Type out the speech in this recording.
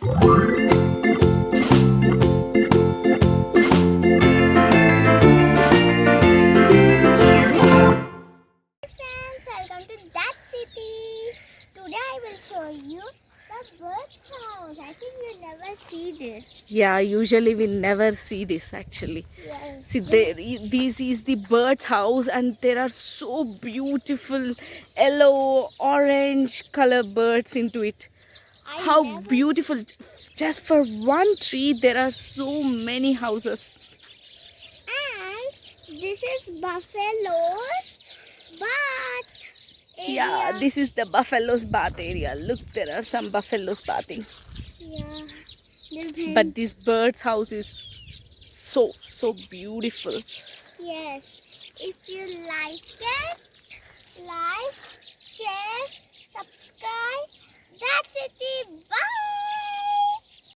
Welcome to that city. Today I will show you the bird house. I think you never see this. Yeah, usually we never see this actually. Yes. See, this is the bird's house, and there are so beautiful yellow, orange color birds into it. I How never beautiful! Just for one tree, there are so many houses. And this is buffaloes bath Yeah, area. this is the buffalo's bath area. Look, there are some buffaloes bathing. Yeah. They're But this bird's house is so beautiful. Yes. If you like it, like, share, subscribe. That's it. Bye.